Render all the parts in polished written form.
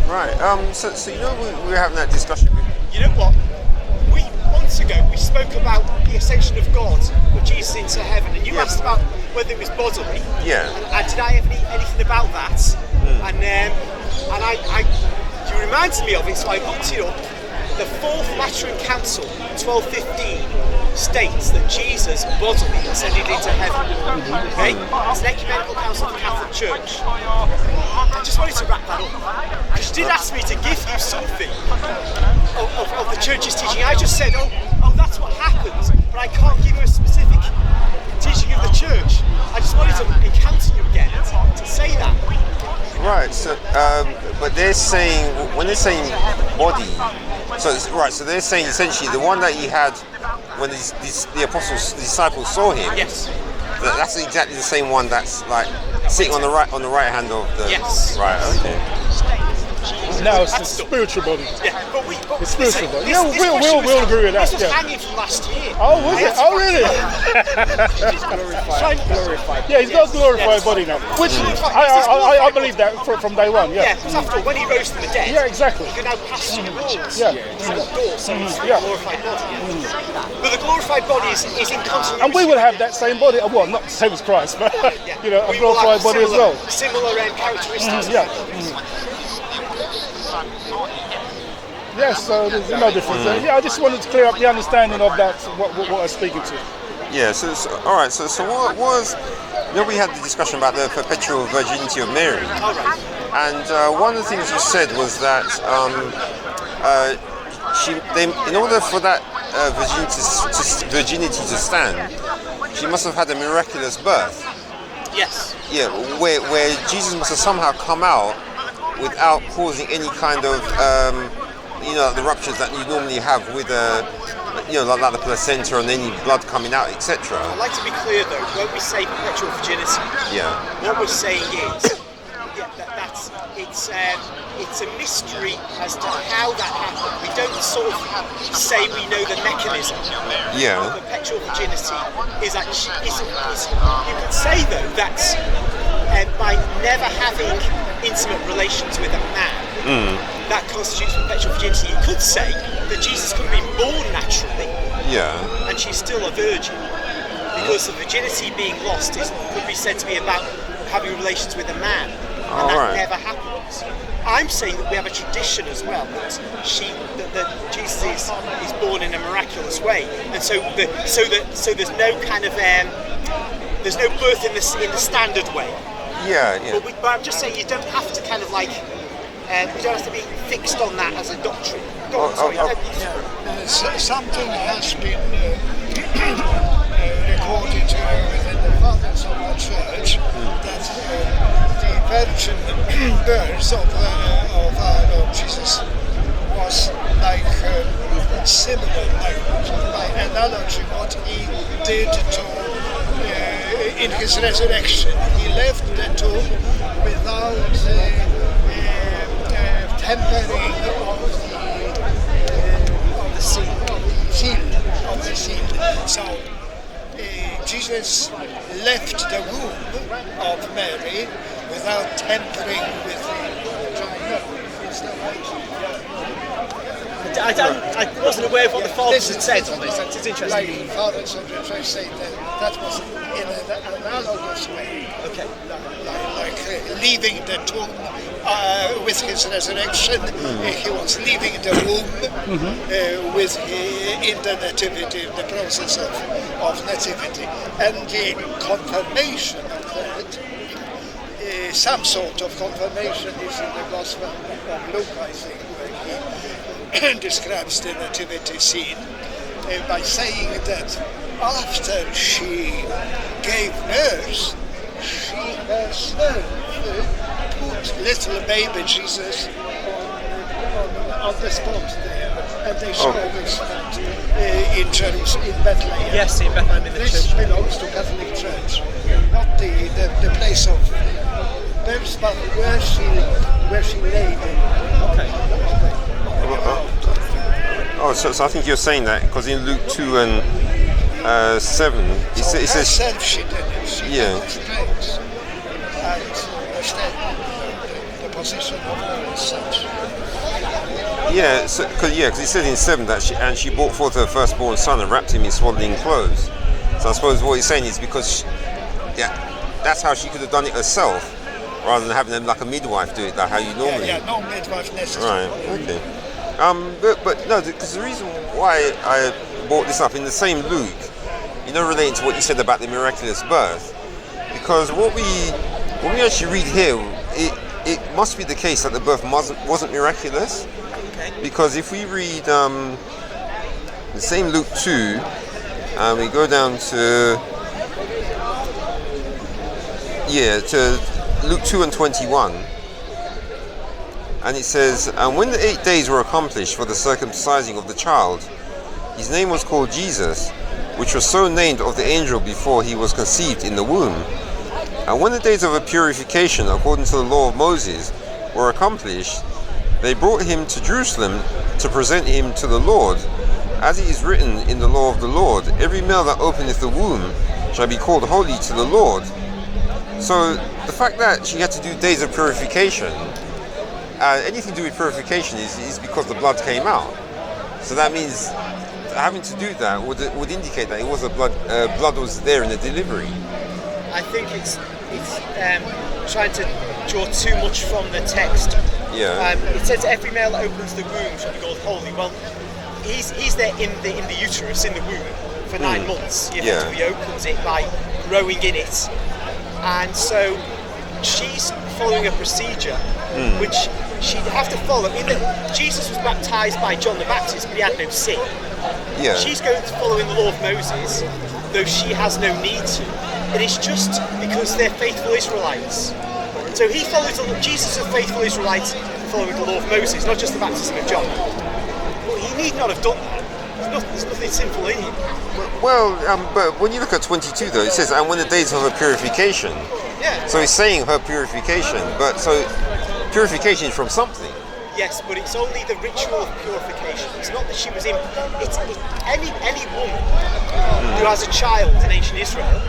Right. So we were having that discussion. You know what? Months ago we spoke about the ascension of God, with Jesus into heaven, and you asked about whether it was bodily. Yeah. And did I have anything about that? And you reminded me of it, so I looked it up. The Fourth Lateran Council, 1215, states that Jesus bodily ascended into heaven. Okay? It's an ecumenical council of the Catholic Church. I just wanted to wrap that up, because you did ask me to give you something of the Church's teaching. I just said, oh, that's what happens, but I can't give you a specific teaching of the Church. I just wanted to encounter you again to say that. Right. So, but they're saying, when they're saying body, so they're saying essentially the one that he had when the apostles, the disciples saw him. Yes. That's exactly the same one that's like sitting on the right hand of the. Yes. Right. Okay. Now it's the spiritual body. Yeah, but It's spiritual body. Yeah, we'll agree with that. This was hanging from last year. Oh, was it? Oh, really? Glorified. Yeah, he's got a glorified body now. Which I believe that from day one. Yeah. Yeah, because after all, when he rose from the dead, yeah, exactly. he could now pass through walls. Yeah. So it's a glorified body. But the glorified body is in continuity. And we will have that same body. Well, not the same as Christ, but a glorified body as well. Similar characteristics. Yeah. Yes, so there's no difference. Yeah, I just wanted to clear up the understanding of that, what I was speaking to. Yeah, so all right, so what was, we had the discussion about the perpetual virginity of Mary, and one of the things you said was that in order for that virginity to stand, she must have had a miraculous birth. Yes. Yeah, where Jesus must have somehow come out without causing any kind of the ruptures that you normally have with like the placenta and any blood coming out, etc. I'd like to be clear though, when we say perpetual virginity, what we're saying is it's a mystery as to how that happened. We don't sort of say we know the mechanism. Yeah. Perpetual virginity is actually you could say though that's by never having intimate relations with a man. That constitutes perpetual virginity. You could say that Jesus could have been born naturally, and she's still a virgin, because the virginity being lost could be said to be about having relations with a man, and that never happens. I'm saying that we have a tradition as well that Jesus is born in a miraculous way, and so there's no kind of there's no birth in the standard way. Yeah. But I'm just saying you don't have to kind of like. We don't have to be fixed on that as a doctrine. Something has been recorded within the fathers of the church that the virgin birth of our Lord Jesus was like similar, by analogy, what he did in his resurrection. He left the tomb without tempering of the seal. So Jesus left the womb of Mary without tempering with the vagina. I wasn't aware of what the fathers had said on this. It's interesting. Like the fathers of the church say that was in an analogous way. Okay. Like leaving the tomb with his resurrection, he was leaving the womb in the nativity, the process of nativity, and the confirmation of that. Some sort of confirmation is in the Gospel of Luke, I think, where he describes the nativity scene by saying that after she gave birth, she herself put little baby Jesus on the spot there, and they show this in Jerusalem, in Bethlehem. Yes, in Bethlehem in the church. This belongs to Catholic Church, not the place of birth, but where she lay. Okay. So I think you're saying that because in Luke 2 and 7, it says she did it. She demonstrates and understand the position of her as such. Yeah, because it says in 7 that she brought forth her firstborn son and wrapped him in swaddling clothes. So I suppose what he's saying is because that's how she could have done it herself, rather than having them like a midwife do it, like how you normally. Yeah, no midwife necessary. Right. Okay. But no, because the reason why I brought this up in the same Luke, relating to what you said about the miraculous birth, because when we actually read here, it must be the case that the birth wasn't miraculous. Okay. Because if we read the same Luke 2, and we go down to Luke 2 and 21, and it says, "And when the 8 days were accomplished for the circumcising of the child, his name was called Jesus, which was so named of the angel before he was conceived in the womb. And when the days of a purification according to the law of Moses were accomplished, they brought him to Jerusalem to present him to the Lord. As it is written in the law of the Lord, every male that openeth the womb shall be called holy to the Lord." So the fact that she had to do days of purification, anything to do with purification is because the blood came out. So that means having to do that would indicate that it was blood was there in the delivery. I think it's trying to draw too much from the text. Yeah. It says every male that opens the womb shall be called holy. Well, he's there in the uterus, in the womb, for 9 months. He effectively opens it by growing in it. And so she's following a procedure which she'd have to follow. Jesus was baptized by John the Baptist, but he had no sin. Yeah. She's going to follow in the law of Moses, though she has no need to. And it's just because they're faithful Israelites. So Jesus is a faithful Israelite following the law of Moses, not just the baptism of John. But he need not have done that. There's nothing sinful in him. Well, but when you look at 22 though, it says, "And when the days of her purification." Yeah. So he's saying her purification, but so purification is from something. Yes, but it's only the ritual of purification. It's not that she was in. Any woman who has a child in ancient Israel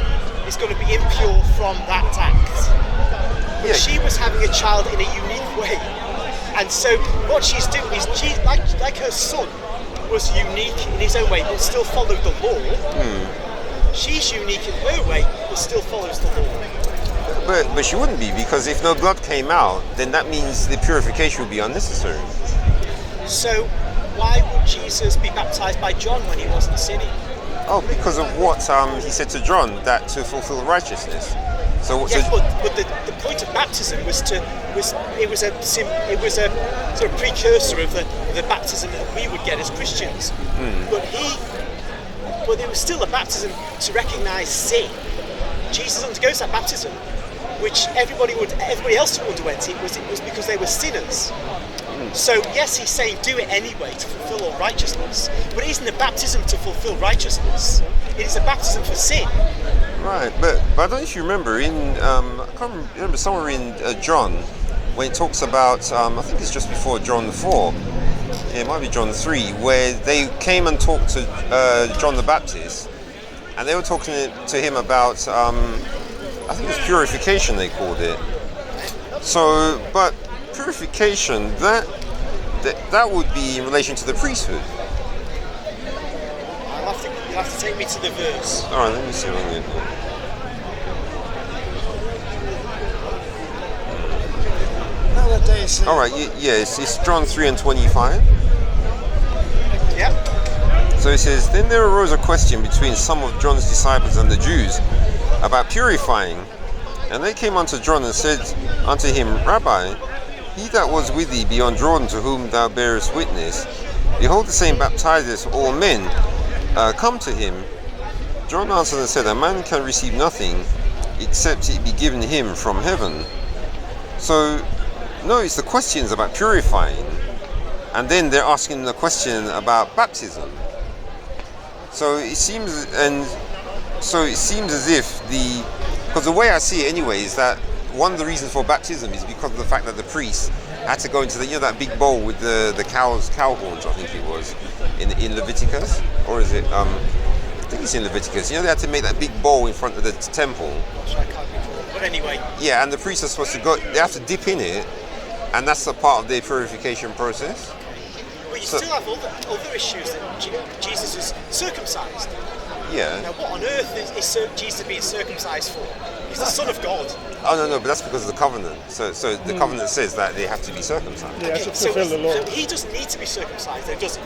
is going to be impure from that act. But she was having a child in a unique way, and so what she's doing is like her son was unique in his own way, but still followed the law. She's unique in her way, but still follows the law. But she wouldn't be, because if no blood came out, then that means the purification would be unnecessary. So why would Jesus be baptized by John when he wasn't sinning? Oh, because of what he said to John, that to fulfill righteousness. Yes, but the point of baptism was it was a sort of precursor of the baptism that we would get as Christians. But it was still a baptism to recognise sin. Jesus undergoes that baptism, which everybody else who underwent it was because they were sinners. So yes, he's saying do it anyway to fulfill all righteousness, but it isn't a baptism to fulfill righteousness. It is a baptism for sin. Right, but I don't know if you remember I can't remember somewhere in John when it talks about I think it's just before John 4. It might be John 3, where they came and talked to John the Baptist, and they were talking to him about I think it was purification they called it. So, but purification that would be in relation to the priesthood. You'll have to take me to the verse. All right, let me see what I'm getting. Nowadays. All right, it's John 3 and 25. Yep. So it says, "Then there arose a question between some of John's disciples and the Jews about purifying. And they came unto John and said unto him, Rabbi, he that was with thee beyond Jordan, to whom thou bearest witness, behold, the same baptizeth all men. Come to him. John answered and said, A man can receive nothing except it be given him from heaven." So notice the questions about purifying, and then they're asking the question about baptism. So it seems as if because the way I see it anyway is that one of the reasons for baptism is because of the fact that the priest had to go into that big bowl with the cow horns, I think it was, in Leviticus, or is it? I think it's in Leviticus. They had to make that big bowl in front of the temple. I can't recall. But anyway. Yeah, and the priests are supposed to go. They have to dip in it, and that's a part of their purification process. you still have other issues that Jesus is circumcised. Yeah. Now, what on earth is Jesus being circumcised for? He's the Son of God. Oh no, but that's because of the covenant. So the covenant says that they have to be circumcised. Yeah, to fulfill the law. So he doesn't need to be circumcised, though, does he?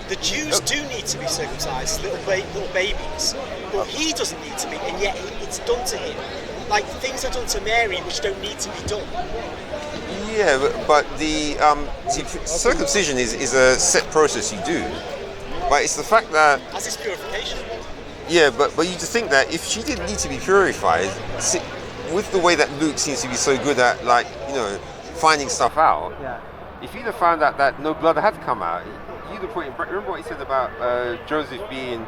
The Jews do need to be circumcised, little babies, but he doesn't need to be, and yet it's done to him. Like things are done to Mary which don't need to be done. Yeah, but the circumcision is a set process you do. But it's the fact that As is purification. yeah, but you just think that if she didn't need to be purified, with the way that Luke seems to be so good at finding stuff out. Yeah. If you'd have found out that no blood had come out, you'd have put in. Remember what he said about Joseph being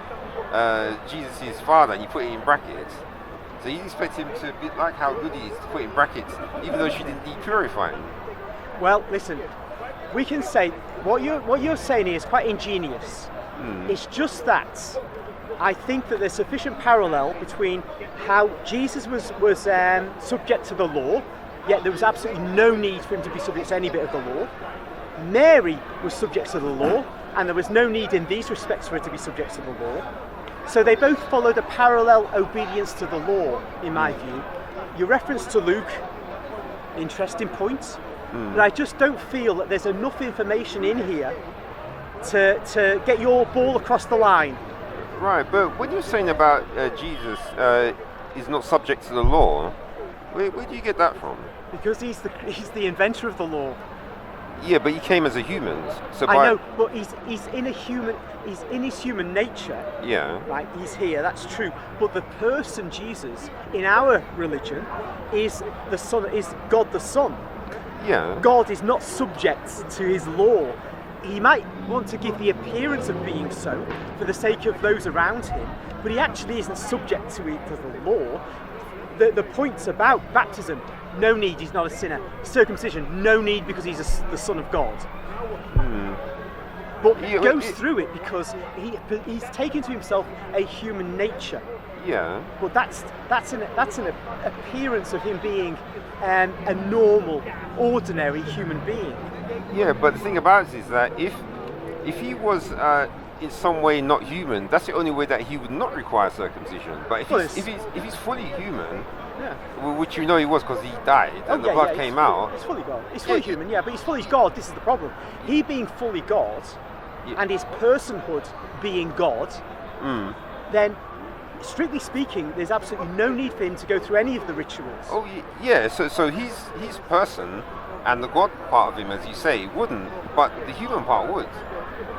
Jesus' father, and you put it in brackets. So you expect him to be like how good he is to put in brackets, even though she didn't need purifying. Well, listen, we can say what you're saying here is quite ingenious. It's just that I think that there's sufficient parallel between how Jesus was subject to the law, yet there was absolutely no need for him to be subject to any bit of the law. Mary was subject to the law, and there was no need in these respects for her to be subject to the law. So they both followed a parallel obedience to the law, in my view. Your reference to Luke, interesting point, but I just don't feel that there's enough information in here to get your ball across the line. Right, but when you're saying about Jesus is not subject to the law, where do you get that from? Because he's the inventor of the law. Yeah, but he came as a human. So I know, but he's in his human nature. Yeah. Right, he's here, that's true. But the person Jesus in our religion is the Son, is God the Son. Yeah. God is not subject to his law. He might want to give the appearance of being so for the sake of those around him, but he actually isn't subject to the law. The points about baptism, no need, he's not a sinner. Circumcision, no need because he's the Son of God. But he goes through it because he's taken to himself a human nature. Yeah. But that's an appearance of him being a normal, ordinary human being. Yeah, but the thing about it is that if he was in some way not human, that's the only way that he would not require circumcision. But if he's fully human, Yeah. which you know he was because he died and the blood came out. He's fully God. He's fully human, yeah, but he's fully God. This is the problem. He being fully God, and his personhood being God, then strictly speaking, there's absolutely no need for him to go through any of the rituals. Oh yeah, so his person and the God part of him, as you say, wouldn't, but the human part would,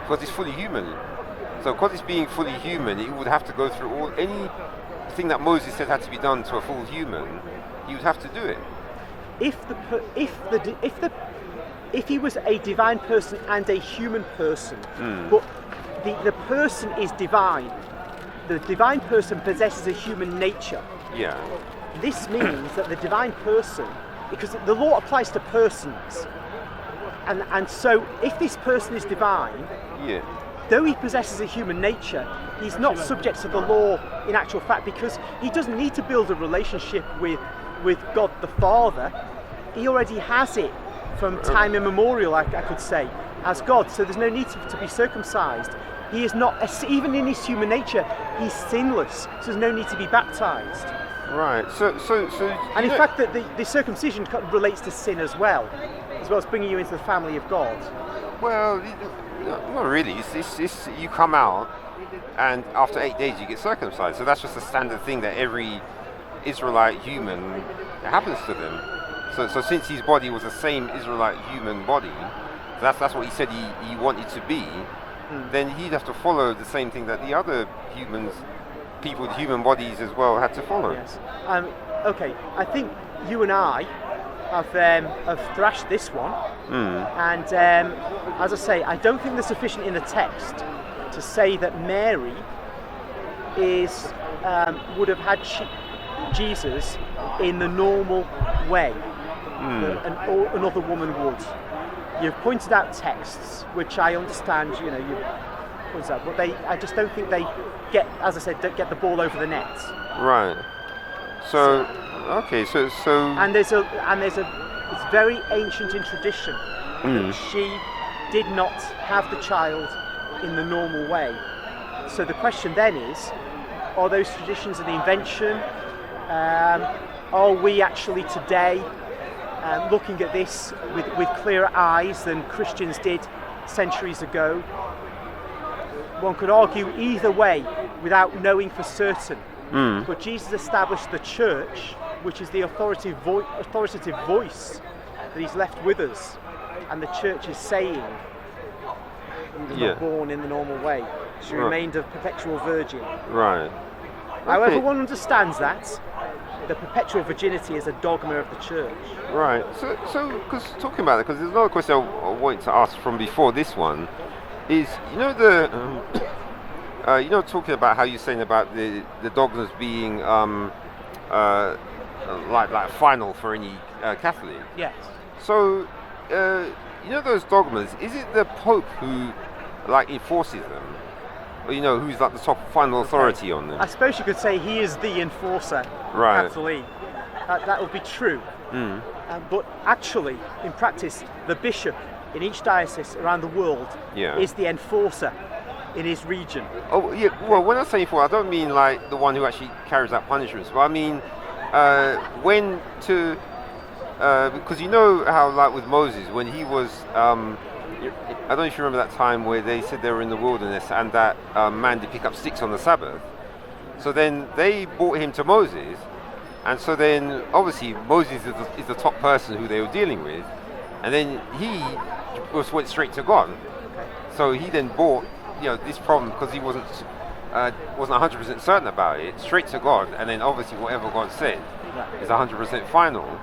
because he's fully human. So because he's being fully human, he would have to go through anything that Moses said had to be done to a full human. He would have to do it. If he was a divine person and a human person, but the person is divine, the divine person possesses a human nature. Yeah. This means that the divine person, because the law applies to persons, and so if this person is divine, Yeah. though he possesses a human nature, he's not subject to the law in actual fact, because he doesn't need to build a relationship with God the Father. He already has it from time immemorial, I could say, as God. So there's no need to be circumcised. He is not, even in his human nature, he's sinless. So there's no need to be baptized. Right. So. And in fact, that the circumcision relates to sin as well as bringing you into the family of God. Well, not really. It's you come out, and after 8 days you get circumcised. So that's just a standard thing that every Israelite human happens to them. So since his body was the same Israelite human body, that's what he said he wanted to be, then he'd have to follow the same thing that the other people with human bodies as well had to follow. Yes. Okay, I think you and I have thrashed this one, and as I say, I don't think there's sufficient in the text to say that Mary would have had Jesus in the normal way that another woman would. You've pointed out texts, which I understand, you've pointed out, but I just don't think they get, as I said, don't get the ball over the net. Right. So okay, so and there's it's very ancient in tradition that she did not have the child in the normal way. So the question then is, are those traditions an invention? Are we actually today looking at this with clearer eyes than Christians did centuries ago? One could argue either way without knowing for certain. But Jesus established the church, which is the authoritative voice that he's left with us. And the church is saying, he was not born in the normal way. She remained a perpetual virgin. Right. However one understands that, the perpetual virginity is a dogma of the church. Right. So, because talking about it, because there's another question I wanted to ask from before this one, is talking about how you're saying about the dogmas being like final for any Catholic. Yes. So, those dogmas, is it the Pope who enforces them? Or, who's like the top final authority on them? I suppose you could say he is the enforcer, right? Absolutely. That would be true. But actually, in practice, the bishop in each diocese around the world is the enforcer in his region. Oh, yeah. Well, when I say enforcer, I don't mean like the one who actually carries out punishments, but I mean when to... because you know how, like with Moses, when he was... I don't know if you remember that time where they said they were in the wilderness and that man did pick up sticks on the Sabbath. So then they brought him to Moses, and so then obviously Moses is the top person who they were dealing with, and then he just went straight to God. So he then brought this problem, because he wasn't 100% certain about it, straight to God, and then obviously whatever God said is 100% final.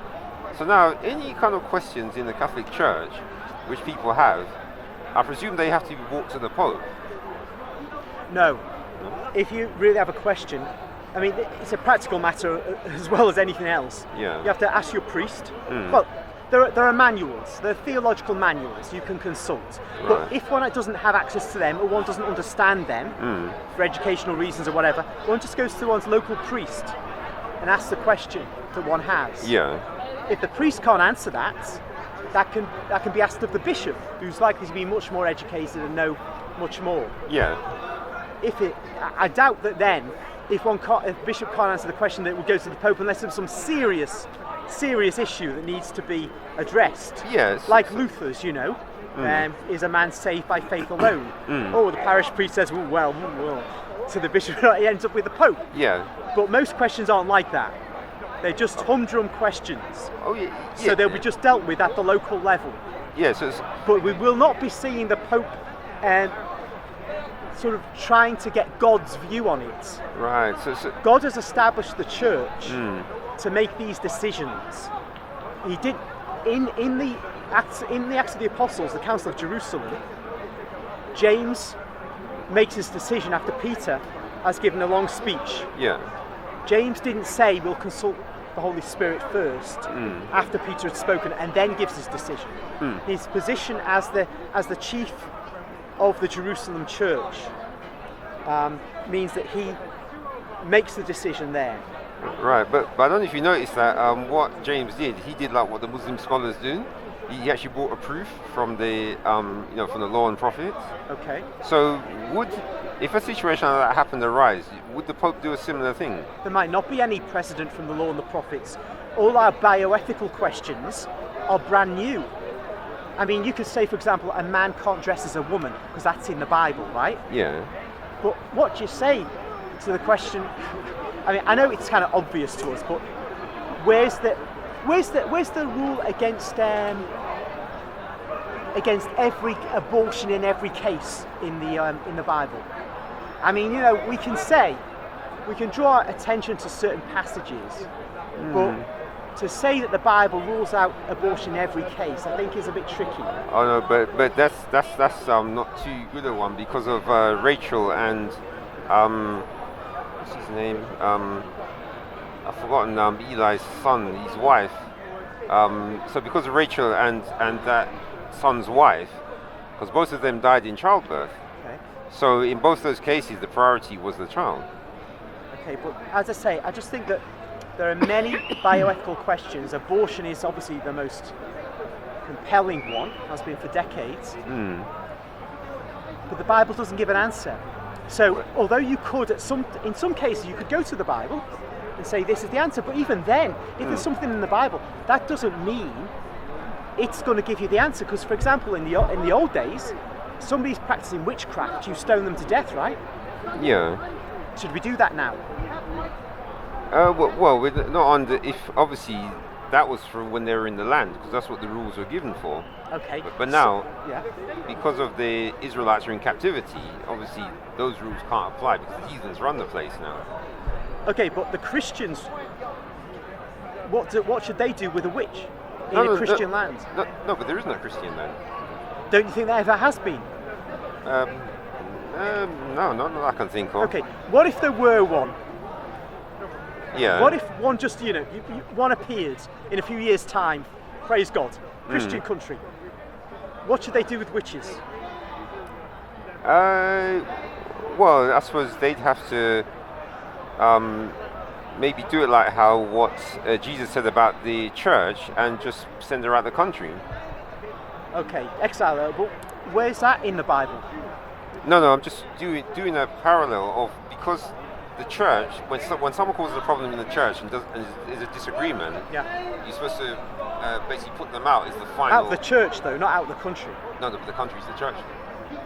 So now any kind of questions in the Catholic Church which people have, I presume they have to be brought to the Pope. No. If you really have a question, I mean, it's a practical matter as well as anything else. Yeah. You have to ask your priest. Well, there are manuals, there are theological manuals you can consult. But if one doesn't have access to them, or one doesn't understand them, for educational reasons or whatever, one just goes to one's local priest and asks the question that one has. Yeah. If the priest can't answer that can be asked of the bishop, who's likely to be much more educated and know much more. Yeah. I doubt that then, if the bishop can't answer the question, that it would go to the Pope unless there's some serious issue that needs to be addressed. Yes. Like Luther's, is a man saved by faith alone? Or the parish priest says, well, so the bishop ends up with the Pope. Yeah. But most questions aren't like that. They're just humdrum questions. Oh, yeah. So they'll be just dealt with at the local level. Yeah, so but we will not be seeing the Pope sort of trying to get God's view on it. Right. So God has established the church to make these decisions. He did in the Acts of the Apostles, the Council of Jerusalem. James makes his decision after Peter has given a long speech. Yeah. James didn't say we'll consult the Holy Spirit first after Peter had spoken, and then gives his decision. His position as the chief of the Jerusalem church means that he makes the decision there. Right, but I don't know if you noticed that what James did, he did like what the Muslim scholars do. He actually brought a proof from the from the law and prophets. Okay. So if a situation like that happened to arise, would the Pope do a similar thing? There might not be any precedent from the law and the prophets. All our bioethical questions are brand new. I mean, you could say, for example, a man can't dress as a woman because that's in the Bible, right? Yeah. But what do you say to the question? I mean, I know it's kind of obvious to us, but where's the rule against every abortion in every case in the Bible? I mean, we can draw attention to certain passages, but to say that the Bible rules out abortion in every case, I think is a bit tricky. Oh no, but that's not too good a one, because of Rachel and what's his name? I've forgotten Eli's son, his wife. So because of Rachel and that son's wife, because both of them died in childbirth. Okay. So in both those cases, the priority was the child. Okay, but as I say, I just think that there are many bioethical questions. Abortion is obviously the most compelling one, has been for decades. But the Bible doesn't give an answer. So although you could, in some cases, you could go to the Bible and say this is the answer, but even then, if there's something in the Bible, that doesn't mean it's going to give you the answer. Because, for example, in the old days, somebody's practicing witchcraft, you stone them to death, right? Yeah. Should we do that now? Well, we're not on the, if obviously that was from when they were in the land, because that's what the rules were given for. Okay. But now, yeah. because of the Israelites are in captivity, obviously those rules can't apply because the heathens run the place now. Okay, but the Christians, what should they do with a witch in a Christian land? No, but there is no Christian land. Don't you think there ever has been? No, not that I can think of. Okay, what if there were one? Yeah. What if one just, one appeared in a few years' time, praise God, Christian country? What should they do with witches? Well, I suppose they'd have to maybe do it like how what Jesus said about the church and just send her out the country. Okay, exile her, but where's that in the Bible? No, I'm just doing a parallel of, because the church, when someone causes a problem in the church and is a disagreement, you're supposed to basically put them out as the final. Out the church though, not out the country. No, but the country's the church.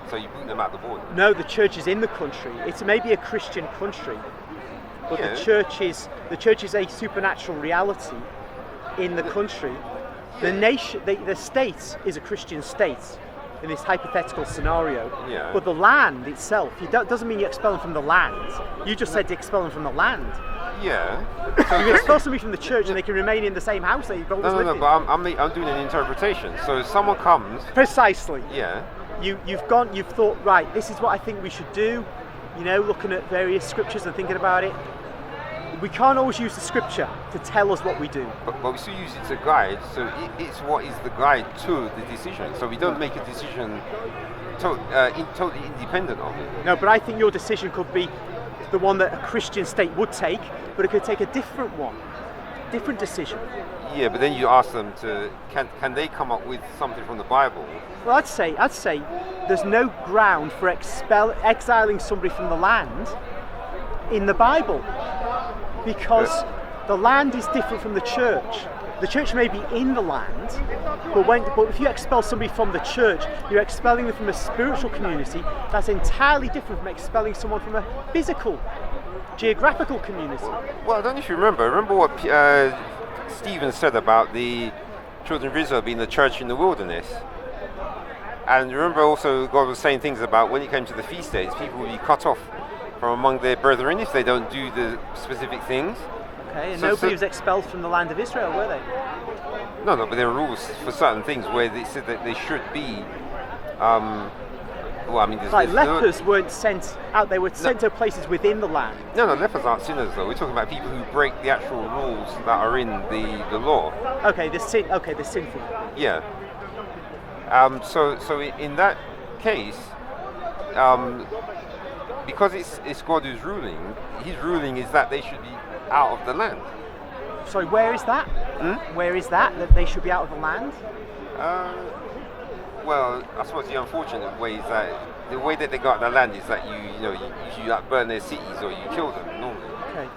So you boot them out the border. No, the church is in the country. It's maybe a Christian country, but the church is a supernatural reality in the country. The nation, the state is a Christian state in this hypothetical scenario. Yeah. But the land itself, doesn't mean you expel them from the land. You just said to expel them from the land. Yeah. You can expel somebody from the church and they can remain in the same house that you've always lived in. But I'm doing an interpretation. So if someone comes. Precisely. Yeah. You've thought, right, this is what I think we should do, looking at various scriptures and thinking about it. We can't always use the scripture to tell us what we do. But we still use it to guide, so it's what is the guide to the decision. So we don't make a decision totally independent of it. No, but I think your decision could be the one that a Christian state would take, but it could take a different decision. Yeah, but then you ask them can they come up with something from the Bible? Well, I'd say there's no ground for exiling somebody from the land in the Bible, because the land is different from the church. The church may be in the land, but if you expel somebody from the church, you're expelling them from a spiritual community that's entirely different from expelling someone from a physical, geographical community. Well, I don't know if you remember what Stephen said about the children of Israel being the church in the wilderness. And remember also God was saying things about when it came to the feast days, people would be cut off from among their brethren if they don't do the specific things. Okay, and nobody was expelled from the land of Israel, were they? No, but there are rules for certain things where they said that they should be. Lepers weren't sent out; they were sent to places within the land. No, lepers aren't sinners though. We're talking about people who break the actual rules that are in the law. Okay, they're sinful. Yeah. So in that case, because it's God who's ruling, his ruling is that they should be out of the land. Sorry, where is that? Where is that they should be out of the land? Well, I suppose the unfortunate way is that the way that they got out of the land is that you like burn their cities or you kill them normally.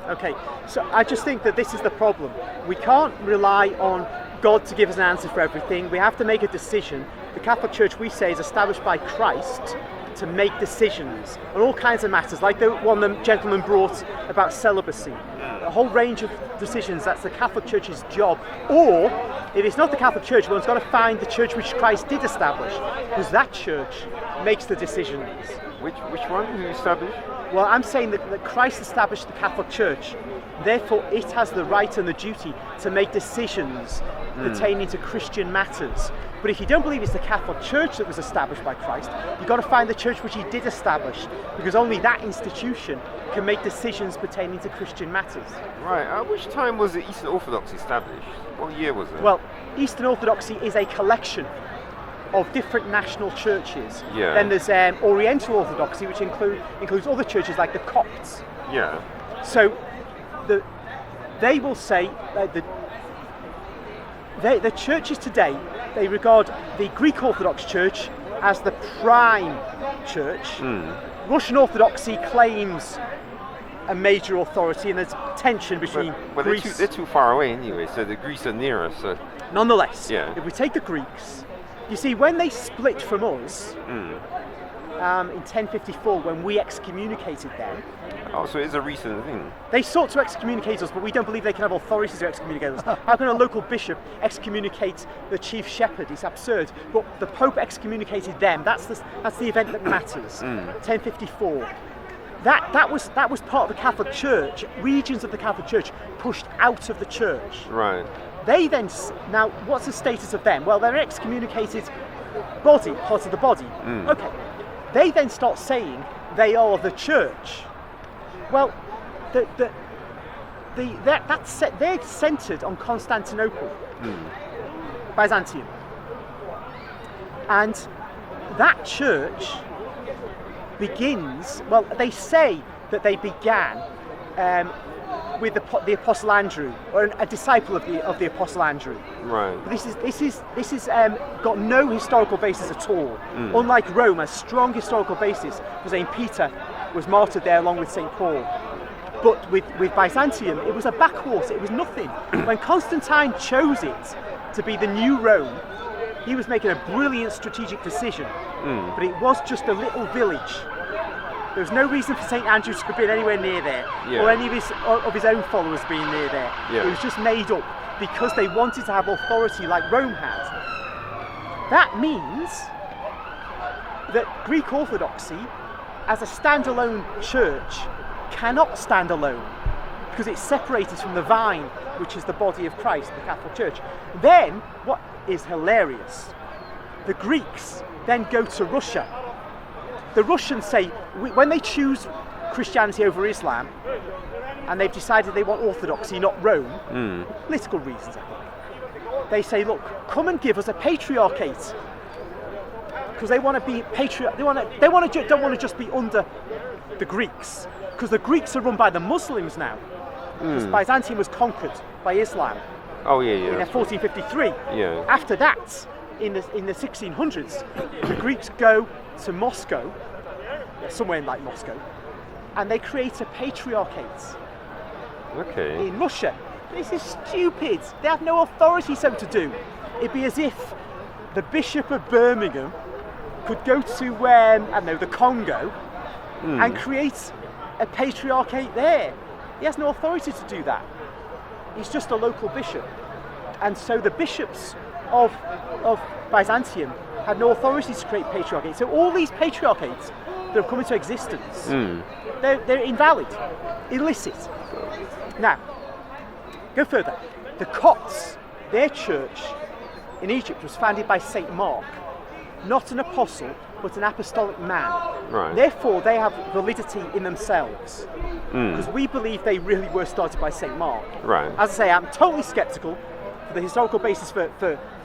Okay. So I just think that this is the problem. We can't rely on God to give us an answer for everything. We have to make a decision. The Catholic Church, we say, is established by Christ to make decisions on all kinds of matters, like the one the gentleman brought about celibacy. A whole range of decisions, that's the Catholic Church's job. Or, if it's not the Catholic Church, one's got to find the church which Christ did establish, because that church makes the decisions. Which one who established? Well, I'm saying that Christ established the Catholic Church, therefore it has the right and the duty to make decisions pertaining to Christian matters. But if you don't believe it's the Catholic Church that was established by Christ, you've got to find the church which he did establish, because only that institution can make decisions pertaining to Christian matters. Right, at which time was the Eastern Orthodoxy established? What year was it? Well, Eastern Orthodoxy is a collection of different national churches. Yeah. Then there's Oriental Orthodoxy, which includes other churches like the Copts. Yeah. So they will say the churches today they regard the Greek Orthodox Church as the prime church. Russian Orthodoxy claims a major authority, and there's tension between Greece. They're too far away anyway, so the Greeks are nearer. So Nonetheless, Yeah. if we take the Greeks, you see, when they split from us in 1054, when we excommunicated them, so it's a recent thing. they sought to excommunicate us, but we don't believe they can have authority to excommunicate us. How can a local bishop excommunicate the chief shepherd? It's absurd. But the Pope excommunicated them. That's the event that matters. 1054. That was part of the Catholic Church. Regions of the Catholic Church pushed out of the church. Right. They then, now what's the status of them? Well, they're excommunicated body, part of the body. Okay. They then start saying they are the church. Well, they're centered on Constantinople, Byzantium. And that church begins, well, they say that they began with the Apostle Andrew, or a disciple of the Apostle Andrew. Right. But this is got no historical basis at all. Unlike Rome, a strong historical basis for saying Peter was martyred there along with St. Paul. But with Byzantium, it was a backwater. It was nothing. When Constantine chose it to be the new Rome, he was making a brilliant strategic decision. But it was just a little village. There was no reason for St. Andrew to have been anywhere near there, or any of his own followers being near there. Yeah. It was just made up because they wanted to have authority like Rome had. That means that Greek Orthodoxy, as a standalone church, cannot stand alone because it's separated from the vine, which is the body of Christ, the Catholic Church. Then, what is hilarious, the Greeks then go to Russia. The Russians say, when they choose Christianity over Islam, and they've decided they want Orthodoxy, not Rome, political reasons, I think, they say, look, come and give us a patriarchate, because they want to be don't want to just be under the Greeks, because the Greeks are run by the Muslims now, because Byzantium was conquered by Islam. Oh yeah. In 1453. Yeah. After that, in the 1600s, the Greeks go to Moscow, somewhere like Moscow, and they create a patriarchate in Russia. This is stupid. They have no authority so to do. It'd be as if the Bishop of Birmingham could go to I don't know, the Congo and create a patriarchate there. He has no authority to do that. He's just a local bishop. And so the bishops of Byzantium had no authority to create patriarchates. So all these patriarchates that have come into existence, they're invalid, illicit. Now, go further. The Copts, their church in Egypt was founded by St. Mark, not an apostle, but an apostolic man. Right. Therefore, they have validity in themselves. Because we believe they really were started by St. Mark. Right. As I say, I'm totally sceptical for the historical basis for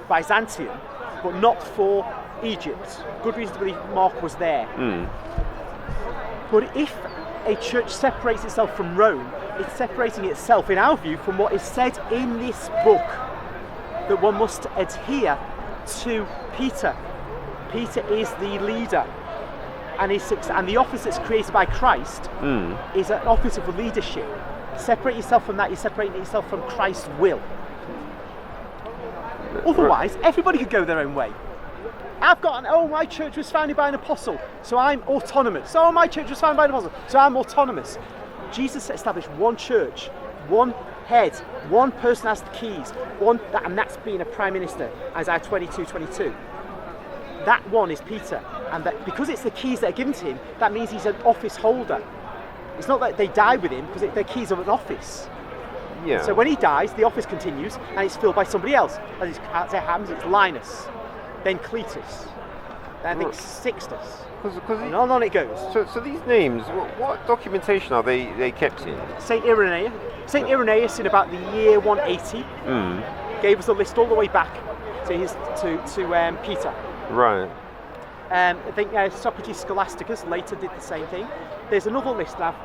Byzantium, but not for Egypt. Good reason to believe Mark was there. But if a church separates itself from Rome, it's separating itself, in our view, from what is said in this book, that one must adhere to Peter. Peter is the leader, and the office that's created by Christ is an office of leadership. Separate yourself from that, you're separating yourself from Christ's will. Otherwise, everybody could go their own way. My church was founded by an apostle, so I'm autonomous. Oh, my church was founded by an apostle, so I'm autonomous. Jesus established one church, one head, one person has the keys, and that's being a prime minister, Isaiah 22:22. That one is Peter, and that because it's the keys that are given to him, that means he's an office holder. It's not that they die with him, because they're keys of an office. Yeah. So when he dies, the office continues, and it's filled by somebody else. As it happens, it's Linus, then Cletus, then I think Sixtus, and on it goes. So these names, what documentation are they kept in? Saint Irenaeus in about the year 180 gave us a list all the way back to Peter. Right. I think Socrates Scholasticus later did the same thing. There's another list, I've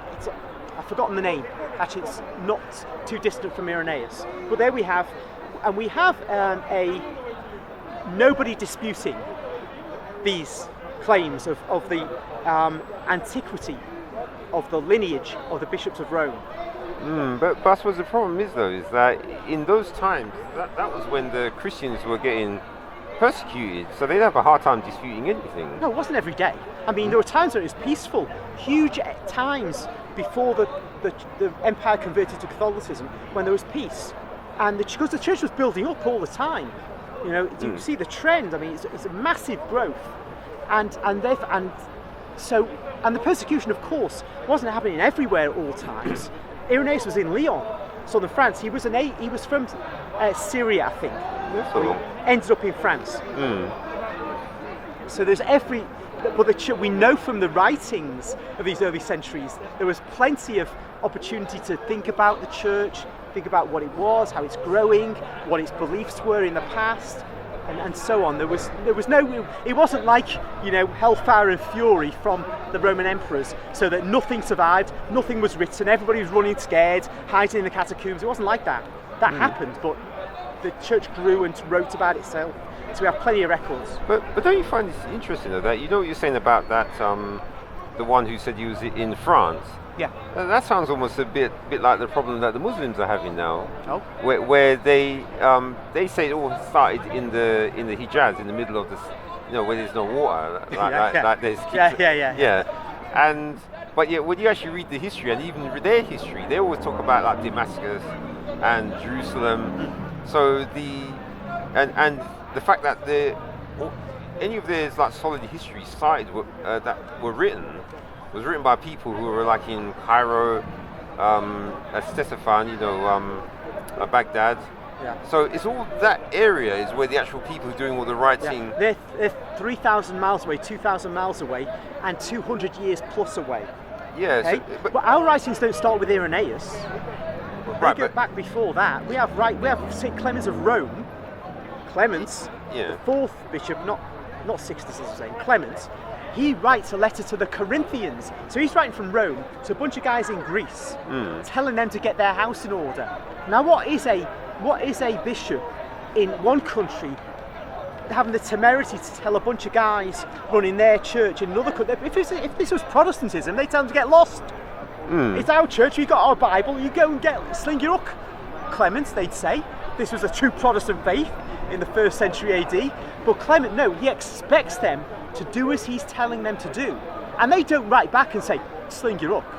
forgotten the name. Actually, it's not too distant from Irenaeus. But there we have, and we have nobody disputing these claims of the antiquity of the lineage of the bishops of Rome. But I suppose the problem is, though, is that in those times, that was when the Christians were getting persecuted, so they'd have a hard time disputing anything. No, it wasn't every day. I mean, there were times when it was peaceful, huge times before the empire converted to Catholicism, when there was peace. And because the church was building up all the time, you know, you see the trend. I mean, it's a massive growth, and the persecution, of course, wasn't happening everywhere at all times. Irenaeus was in Lyon, southern France. He was from Syria, I think. Ended up in France. So there's we know from the writings of these early centuries there was plenty of opportunity to think about the church, think about what it was, how it's growing, what its beliefs were in the past, and so on. There was no. It wasn't like, you know, hellfire and fury from the Roman emperors, so that nothing survived, nothing was written, everybody was running scared, hiding in the catacombs. It wasn't like that. That happened, but the church grew and wrote about itself. So we have plenty of records. But don't you find this interesting, though, that you know what you're saying about that the one who said he was in France? Yeah. That sounds almost a bit like the problem that the Muslims are having now. Oh. Where they say it all started in the Hijaz, in the middle of this, you know, where there's no water, like there's yeah. But yet when you actually read the history, and even their history, they always talk about like Damascus and Jerusalem. So and the fact that any of their like solid history started that were written was written by people who were like in Cairo, Ctesiphon, you know, Baghdad. Yeah. So it's all that area is where the actual people are doing all the writing. Yeah. They're 3,000 miles away, 2,000 miles away, and 200 years plus away. Yeah. Okay? So, but our writings don't start with Irenaeus. Right, they go back before that. We have St. Clement of Rome. Clement, the fourth bishop, not Sixtus, as I'm saying, Clement. He writes a letter to the Corinthians. So he's writing from Rome to a bunch of guys in Greece, telling them to get their house in order. Now, what is a bishop in one country having the temerity to tell a bunch of guys running their church in another country? If this was Protestantism, they tell them to get lost. It's our church, we've got our Bible, you go and sling your hook. Clement, they'd say. This was a true Protestant faith in the 1st century AD. But Clement, no, he expects them to do as he's telling them to do. And they don't write back and say, sling your hook.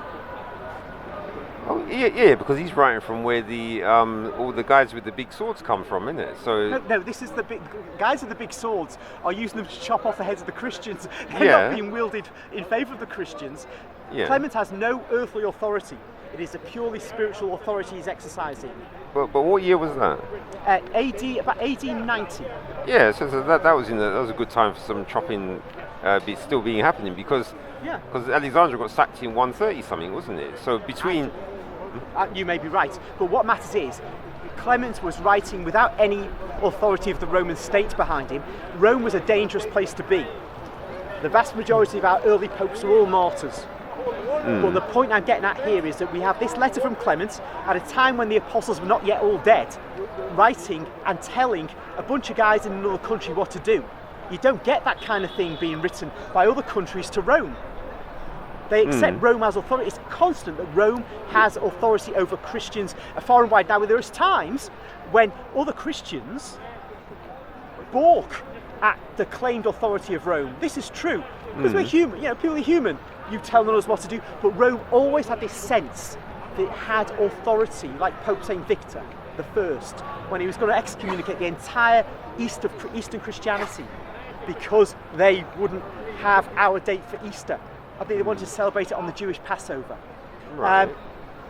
Oh yeah, because he's writing from where the all the guys with the big swords come from, isn't it? So no, this is the big guys with the big swords are using them to chop off the heads of the Christians. They're not being wielded in favour of the Christians. Yeah. Clement has no earthly authority. It is a purely spiritual authority he's exercising. But what year was that? About AD 90. Yeah, so that was a good time for some chopping still being happening because Alexander got sacked in 130 something, wasn't it? So between you may be right, but what matters is Clement was writing without any authority of the Roman state behind him. Rome was a dangerous place to be. The vast majority of our early popes were all martyrs. But the point I'm getting at here is that we have this letter from Clement at a time when the apostles were not yet all dead, writing and telling a bunch of guys in another country what to do. You don't get that kind of thing being written by other countries to Rome. They accept Rome as authority. It's constant that Rome has authority over Christians far and wide. Now, there is times when other Christians balk at the claimed authority of Rome. This is true because we're human. You know, people are human. You tell us what to do, but Rome always had this sense that it had authority, like Pope Saint Victor the First, when he was going to excommunicate the entire Eastern Christianity because they wouldn't have our date for Easter. I think they wanted to celebrate it on the Jewish Passover. Right.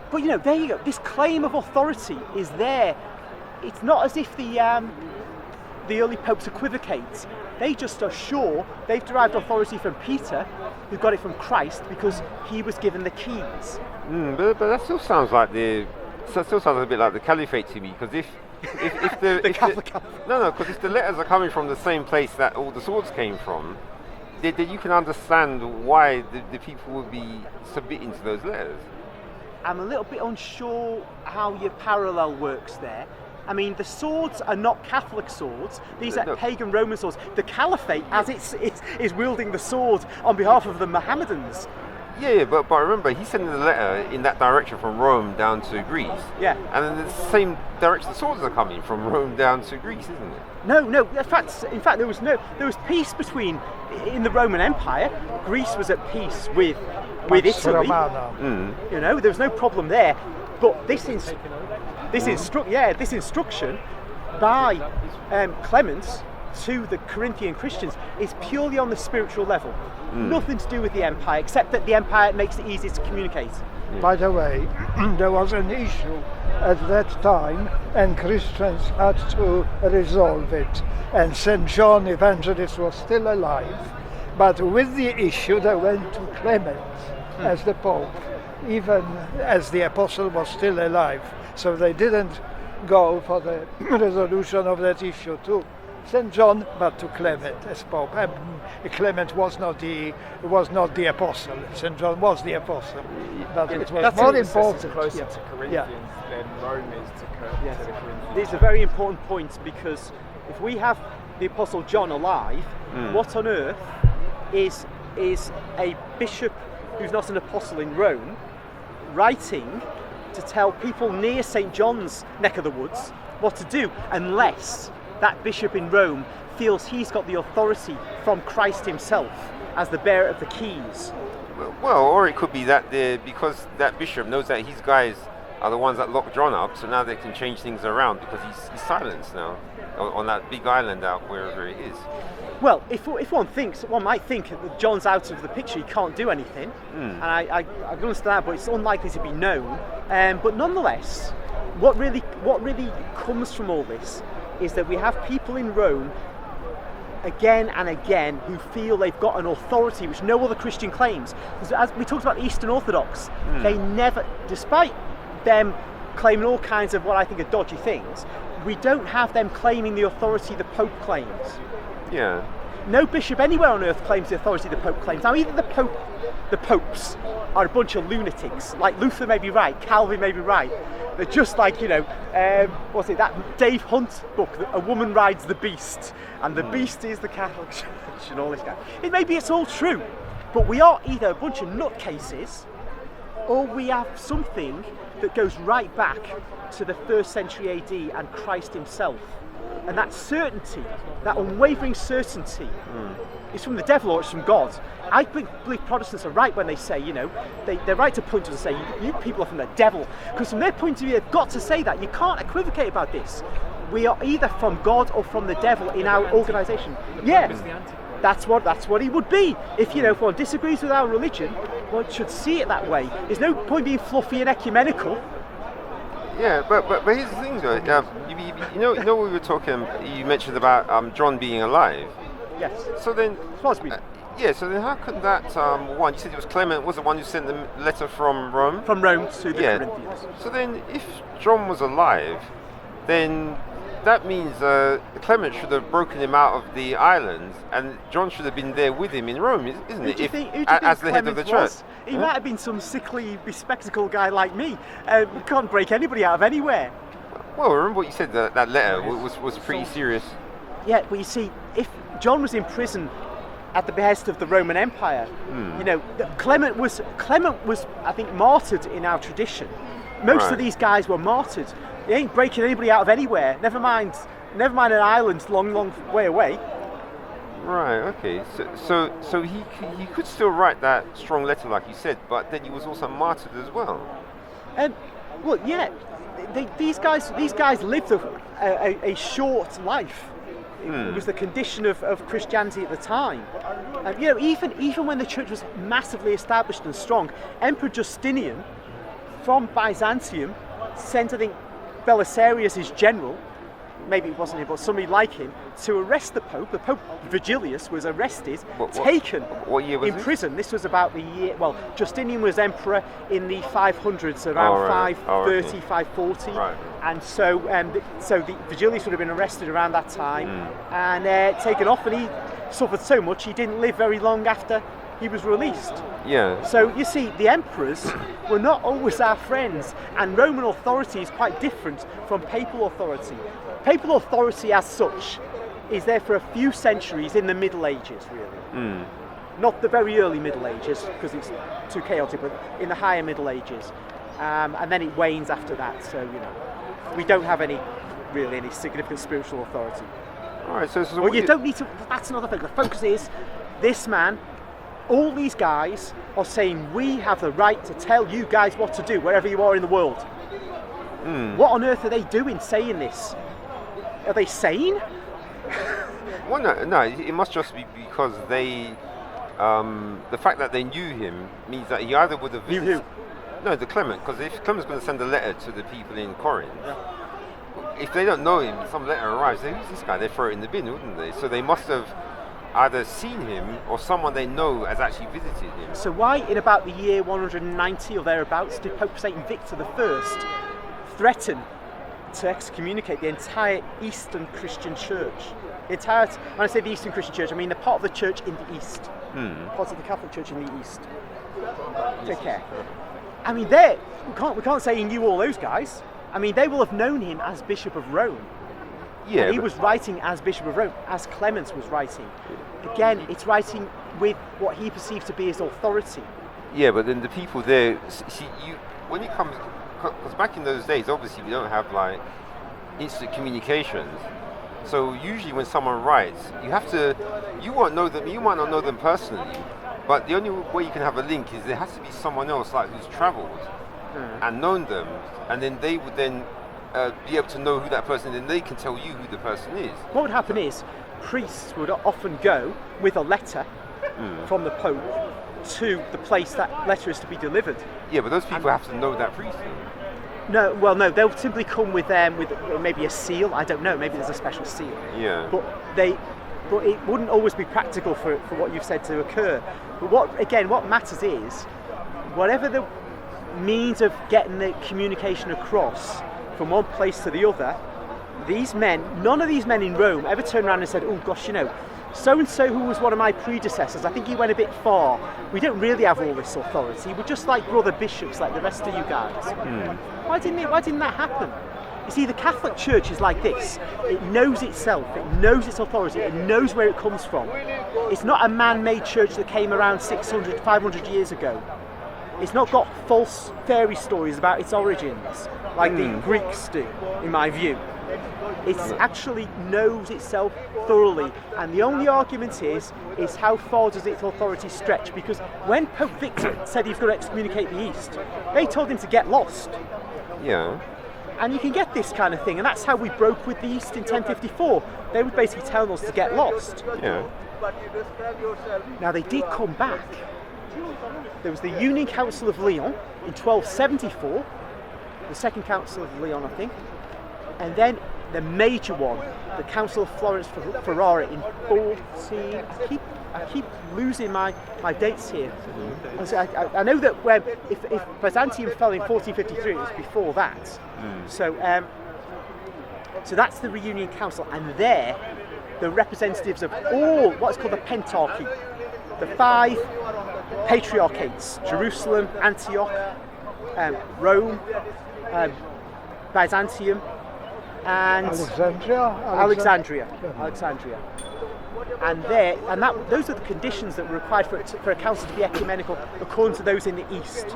But you know, there you go. This claim of authority is there. It's not as if the early popes equivocate. They just are sure they've derived authority from Peter, who got it from Christ because he was given the keys. But that still sounds like sounds a bit like the caliphate to me, because if because the letters are coming from the same place that all the swords came from, then you can understand why the people would be submitting to those letters. I'm a little bit unsure how your parallel works there. I mean, the swords are not Catholic swords. These are No. pagan Roman swords. The Caliphate, as is wielding the sword on behalf of the Mohammedans. Yeah, but remember, he's sending the letter in that direction from Rome down to Greece. Yeah. And then the same direction the swords are coming from Rome down to Greece, isn't it? No. In fact, there was peace in the Roman Empire. Greece was at peace with Italy. Romana. You know, there was no problem there. But this instruction by Clement to the Corinthian Christians is purely on the spiritual level. Nothing to do with the empire, except that the empire makes it easier to communicate. By the way, there was an issue at that time, and Christians had to resolve it. And St. John Evangelist was still alive, but with the issue they went to Clement as the Pope, even as the Apostle was still alive. So they didn't go for the resolution of that issue to St. John, but to Clement as Pope. And Clement was not the Apostle. St. John was the Apostle, but it was more important. Closer to Corinthians than Rome is to the Corinthians. These are very important points, because if we have the Apostle John alive, what on earth is a bishop who's not an apostle in Rome writing to tell people near St. John's neck of the woods what to do, unless that bishop in Rome feels he's got the authority from Christ himself as the bearer of the keys? Well, or it could be that because that bishop knows that his guys are the ones that lock John up, so now they can change things around because he's silenced now on that big island out wherever it is. Well, if one might think that John's out of the picture, he can't do anything, and I understand that, but it's unlikely to be known. But nonetheless, what really comes from all this is that we have people in Rome again and again who feel they've got an authority which no other Christian claims. As we talked about the Eastern Orthodox, they never, despite them claiming all kinds of what I think are dodgy things, we don't have them claiming the authority the Pope claims. Yeah. No bishop anywhere on earth claims the authority the Pope claims. Now, either the popes are a bunch of lunatics, like Luther may be right, Calvin may be right. They're just like, what's it, that Dave Hunt book, A Woman Rides the Beast, and the beast is the Catholic Church and all this kind. Maybe it's all true, but we are either a bunch of nutcases, or we have something that goes right back to the 1st century AD and Christ himself. And that certainty, that unwavering certainty, is from the devil or it's from God. I believe Protestants are right when they say, they're right to point to us and say, you people are from the devil. Because from their point of view, they've got to say that. You can't equivocate about this. We are either from God or from the devil in our organisation. Yeah, that's what he would be. If one disagrees with our religion, one should see it that way. There's no point being fluffy and ecumenical. Yeah, but here's the thing, though. We were talking. You mentioned about John being alive. Yes. So then, Supposed to be. So then, how could that one? You said it was Clement was the one who sent the letter from Rome. From Rome to the Corinthians. So then, if John was alive, then that means Clement should have broken him out of the island, and John should have been there with him in Rome, isn't it? Who do you think As the head of the Clement church. was? He might have been some sickly, bespectacled guy like me. You can't break anybody out of anywhere. Well, remember what you said. That letter was pretty serious. Yeah, but you see, if John was in prison at the behest of the Roman Empire, Clement was, I think, martyred in our tradition. Most of these guys were martyred. He ain't breaking anybody out of anywhere. Never mind an island long way away. Right. Okay. So he could still write that strong letter, like you said, but then he was also martyred as well. Well, yeah. These guys lived a short life. It was the condition of Christianity at the time. And even when the church was massively established and strong, Emperor Justinian from Byzantium sent, I think, Belisarius, his general, maybe it wasn't him, but somebody like him, to arrest the Pope. The Pope Vigilius was arrested, taken, what year was in prison. This was about the year, Justinian was emperor in the 500s, around 530, 540. Right. And so the Vigilius would have been arrested around that time and taken off, and he suffered so much he didn't live very long after he was released. Yeah. So you see, the emperors were not always our friends, and Roman authority is quite different from papal authority. Papal authority as such is there for a few centuries in the Middle Ages, really. Not the very early Middle Ages, because it's too chaotic, but in the higher Middle Ages. And then it wanes after that, so, you know, we don't have any significant spiritual authority. All right, so Well, you don't need to, that's another thing. The focus is, this man, all these guys are saying we have the right to tell you guys what to do wherever you are in the world. What on earth are they doing saying this? Are they sane? Well, no, it must just be because they, the fact that they knew him means that he either would have Knew visited. who? No, the Clement, because if Clement's going to send a letter to the people in Corinth, if they don't know him, some letter arrives, they, who's this guy? They throw it in the bin, wouldn't they? So they must have either seen him or someone they know has actually visited him. So why, in about the year 190 or thereabouts, did Pope St. Victor I threaten to excommunicate the entire Eastern Christian Church? When I say the Eastern Christian Church, I mean the part of the church in the East. Part of the Catholic Church in the East. Take care. I mean, we can't say he knew all those guys. I mean, they will have known him as Bishop of Rome. Yeah, And he was writing as Bishop of Rome, as Clement was writing. Again, it's writing with what he perceived to be his authority. Yeah, but then the people there, see, when it comes, because back in those days, obviously we don't have like instant communications. So usually when someone writes, you won't know them, you might not know them personally, but the only way you can have a link is there has to be someone else like who's travelled and known them, and then they would then be able to know who that person is, and they can tell you who the person is. What would happen is, priests would often go with a letter from the Pope to the place that letter is to be delivered. Yeah, but those people have to know that priest. No, they'll simply come with maybe a seal. I don't know. Maybe there's a special seal. Yeah. But it wouldn't always be practical for what you've said to occur. But what matters is, whatever the means of getting the communication across from one place to the other, none of these men in Rome ever turned around and said, oh gosh, you know, so-and-so who was one of my predecessors, I think he went a bit far. We don't really have all this authority. We're just like brother bishops like the rest of you guys. Why didn't that happen? You see, the Catholic Church is like this. It knows itself, it knows its authority, it knows where it comes from. It's not a man-made church that came around 600, 500 years ago. It's not got false fairy stories about its origins, like the Greeks do, in my view. It actually knows itself thoroughly, and the only argument is how far does its authority stretch? Because when Pope Victor said he was going to excommunicate the East, they told him to get lost. Yeah. And you can get this kind of thing, and that's how we broke with the East in 1054. They were basically telling us to get lost. Yeah. Now they did come back. There was the Union Council of Lyon in 1274, the Second Council of Lyon, I think, and then the major one, the Council of Florence Ferrara in 14. I keep losing my dates here. I know that if Byzantium fell in 1453, it was before that. So that's the Reunion Council, and there the representatives of all what's called the Pentarchy, the 5 patriarchates: Jerusalem, Antioch, Rome, Byzantium, and Alexandria. And those are the conditions that were required for a council to be ecumenical according to those in the East.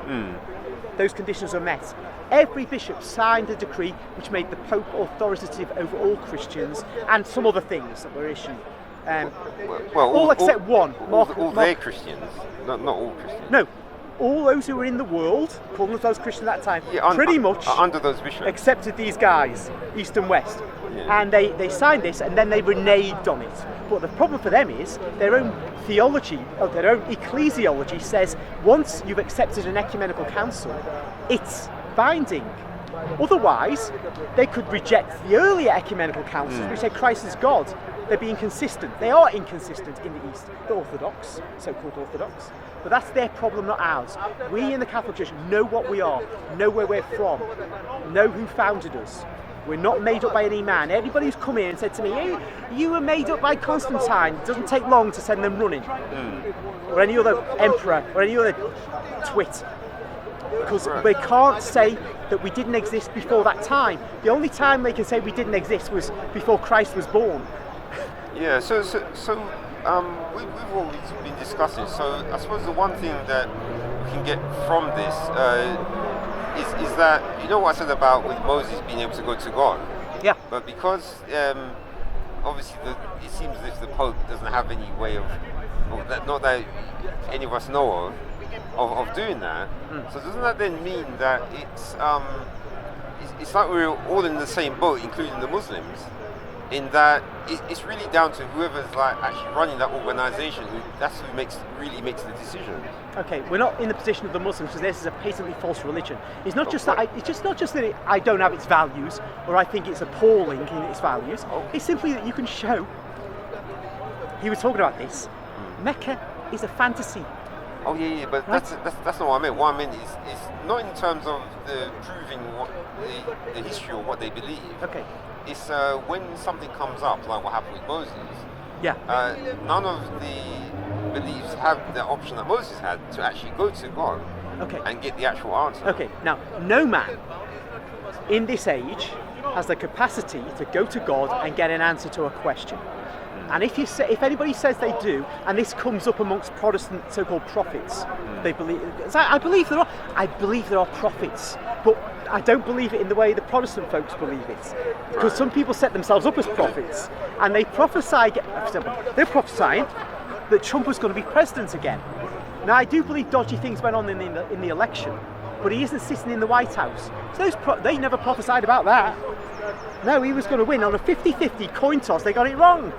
Those conditions were met. Every bishop signed a decree which made the Pope authoritative over all Christians and some other things that were issued. All except one. All their Christians, not all Christians. No, all those who were in the world, calling themselves Christian at that time, pretty much under those bishops, accepted these guys, East and West. Yeah. And they signed this, and then they reneged on it. But the problem for them is their own theology, or their own ecclesiology says once you've accepted an ecumenical council, it's binding. Otherwise, they could reject the earlier ecumenical councils, which say Christ is God. They'd be inconsistent. They are inconsistent in the East, the Orthodox, so-called Orthodox. But that's their problem, not ours. We in the Catholic Church know what we are, know where we're from, know who founded us. We're not made up by any man. Anybody who's come in and said to me, hey, you were made up by Constantine, it doesn't take long to send them running. Or any other emperor, or any other twit. Because they can't say that we didn't exist before that time. The only time they can say we didn't exist was before Christ was born. Yeah, so we've always been discussing. So I suppose the one thing that we can get from this is that, you know what I said about with Moses being able to go to God? Yeah. But because obviously it seems as if the Pope doesn't have any way of that, not that any of us know of doing that. So doesn't that then mean that it's like we're all in the same boat, including the Muslims, in that it's really down to whoever's like actually running that organisation who really makes the decision. Okay, we're not in the position of the Muslims because this is a patently false religion. It's not just that it's just not just that I don't have its values or I think it's appalling in its values. It's simply that you can show. He was talking about this. Mecca is a fantasy. Oh yeah, but right? that's not what I meant. What I meant is not in terms of the proving what the history or what they believe. Okay. It's when something comes up, like what happened with Moses. Yeah. None of the beliefs have the option that Moses had to actually go to God. Okay. And get the actual answer. Okay. Now, no man in this age has the capacity to go to God and get an answer to a question. And if anybody says they do, and this comes up amongst Protestant so-called prophets, they believe. I believe there are prophets, but I don't believe it in the way the Protestant folks believe it, because some people set themselves up as prophets, and they prophesy. They're prophesying that Trump was going to be president again. Now, I do believe dodgy things went on in the election, but he isn't sitting in the White House. So they never prophesied about that. No, he was going to win on a 50-50 coin toss. They got it wrong.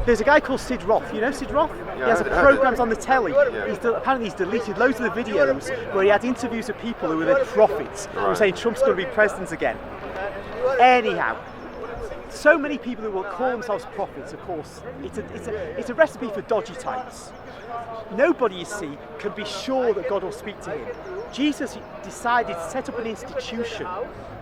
There's a guy called Sid Roth. You know Sid Roth? Yeah, he has programs on the telly. Yeah. Apparently he's deleted loads of the videos where he had interviews with people who were the prophets who were saying Trump's going to be president again. Anyhow, so many people who will call themselves prophets, of course, it's a recipe for dodgy types. Nobody, you see, can be sure that God will speak to him. Jesus decided to set up an institution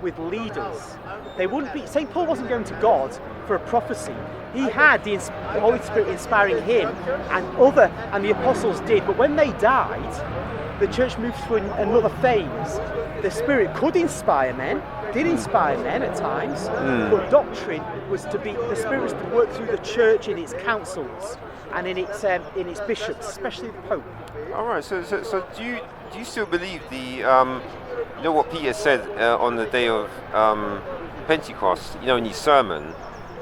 with leaders. They wouldn't be. St. Paul wasn't going to God for a prophecy. He had the Holy Spirit inspiring him, and the apostles did. But when they died, the church moved through another phase. The Spirit could inspire men, did inspire men at times, but doctrine was to be. The Spirit was to work through the church in its councils and in its bishops, especially the Pope. All right. So do you still believe the you know what Peter said on the day of Pentecost? You know, in his sermon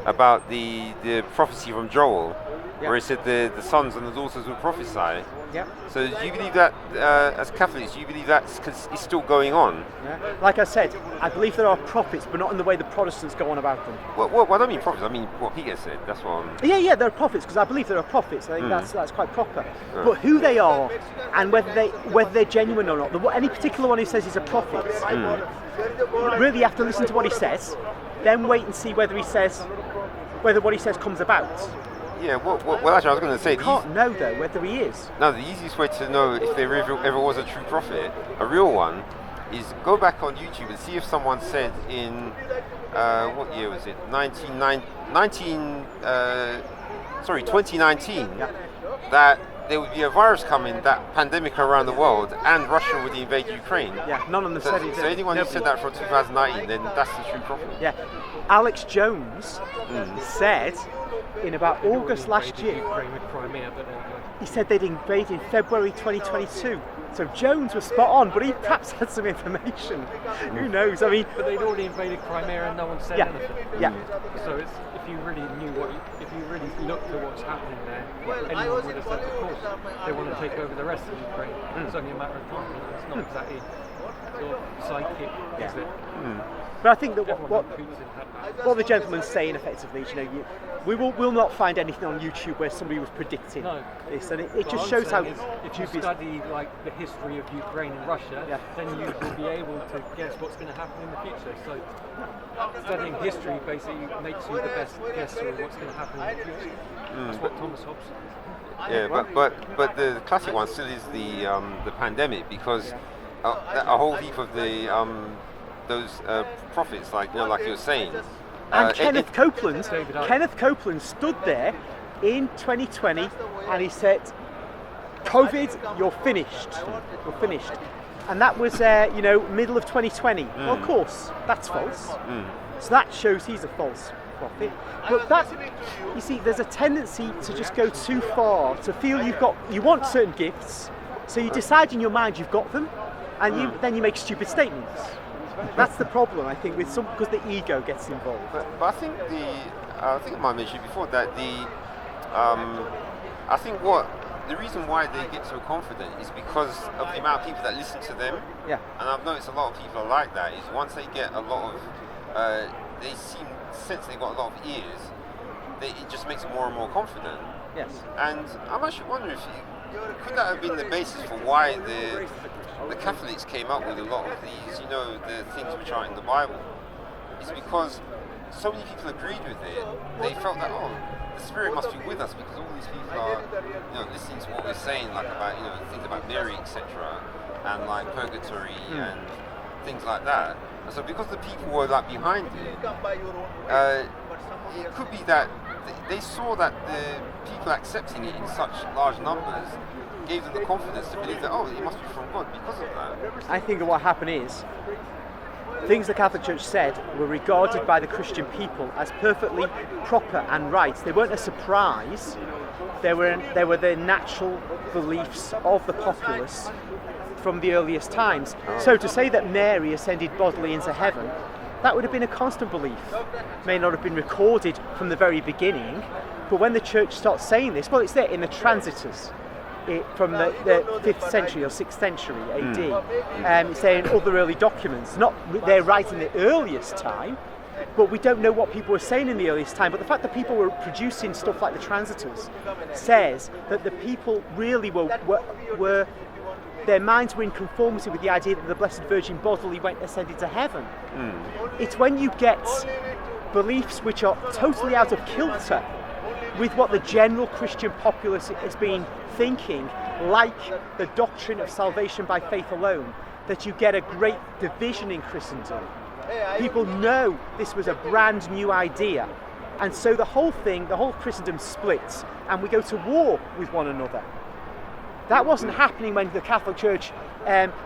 about the prophecy from Joel, where he said the sons and the daughters will prophesy. Yeah. So do you believe that as Catholics? Do you believe that's still going on? Yeah. Like I said, I believe there are prophets, but not in the way the Protestants go on about them. Well, I don't mean prophets. I mean what Peter said. That's what I'm... Yeah, there are prophets, because I believe there are prophets. I think that's quite proper. But who they are and whether they're genuine or not, any particular one who says he's a prophet, really you have to listen to what he says, then wait and see whether what he says comes about. Yeah, well, actually, I was going to say... You can't know, though, whether he is. No, the easiest way to know if there ever was a true prophet, a real one, is go back on YouTube and see if someone said in... what year was it? 2019, that there would be a virus coming, that pandemic around the world, and Russia would invade Ukraine. Yeah, none of them said it. So anyone who said that from 2019, then that's the true prophet. Yeah. Alex Jones said in about August last year, he said they'd invade in February 2022. So Jones was spot on, but he perhaps had some information. Who knows? I mean, but they'd already invaded Crimea and no one said anything. Yeah. So it's, if you really knew if you really looked at what's happening there, anyone would have said, of course, they want to take over the rest of Ukraine. It's only a matter of time. It's not exactly sort of psychic, is it? But I think that what the gentleman's saying effectively is, we will not find anything on YouTube where somebody was predicting this, and it just shows how. If you study like the history of Ukraine and Russia, then you will be able to guess what's going to happen in the future. So studying history basically makes you the best guesser of what's going to happen in the future. That's what Thomas Hobbes says. Yeah, but the classic one still is the pandemic, because a whole heap of the those prophets, like like you were saying. And Kenneth Copeland stood there in 2020 and he said, "COVID, you're finished. You're finished." And that was middle of 2020. Well, of course, that's false. So that shows he's a false prophet. But that, you see, there's a tendency to just go too far, to feel you want certain gifts, so you decide in your mind you've got them, and then you make stupid statements. That's the problem, I think, with some, because the ego gets involved. But I think I think I might mention before that I think the reason why they get so confident is because of the amount of people that listen to them. Yeah. And I've noticed a lot of people are like that. Is once they get a lot of, since they've got a lot of ears, it just makes them more and more confident. Yes. And I'm actually wondering could that have been the basis for why the Catholics came up with a lot of these, the things which are in the Bible? It's because so many people agreed with it. They felt that the Spirit must be with us because all these people are, listening to what we're saying, like about, things about Mary, etc., and like purgatory and things like that. And so because the people were like behind it, it could be that they saw that the people accepting it in such large numbers gave them the confidence to believe that it must be from God because of that. I think what happened is things the Catholic Church said were regarded by the Christian people as perfectly proper and right. They weren't a surprise. They were the natural beliefs of the populace from the earliest times. So to say that Mary ascended bodily into heaven, that would have been a constant belief. May not have been recorded from the very beginning, but when the Church starts saying this, well, it's there in the Transitors. From the 5th century or 6th century AD. It's there in other early documents. Not they're right in the earliest time, but we don't know what people were saying in the earliest time. But the fact that people were producing stuff like the Transitors says that the people really were their minds were in conformity with the idea that the Blessed Virgin bodily ascended to heaven. It's when you get beliefs which are totally out of kilter with what the general Christian populace has been thinking, like the doctrine of salvation by faith alone, that you get a great division in Christendom. People know this was a brand new idea, and so the whole Christendom splits, and we go to war with one another. That wasn't happening when the Catholic Church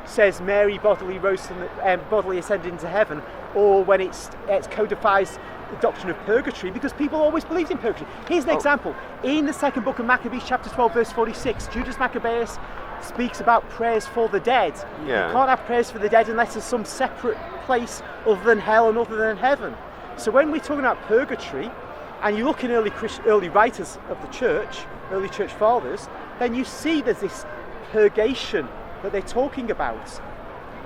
says Mary bodily bodily ascended into heaven, or when it codifies the doctrine of purgatory, because people always believed in purgatory. Here's an example. In the second book of Maccabees, chapter 12, verse 46, Judas Maccabeus speaks about prayers for the dead. Yeah. You can't have prayers for the dead unless there's some separate place other than hell and other than heaven. So when we're talking about purgatory, and you look in early writers of the church, early church fathers, then you see there's this purgation that they're talking about.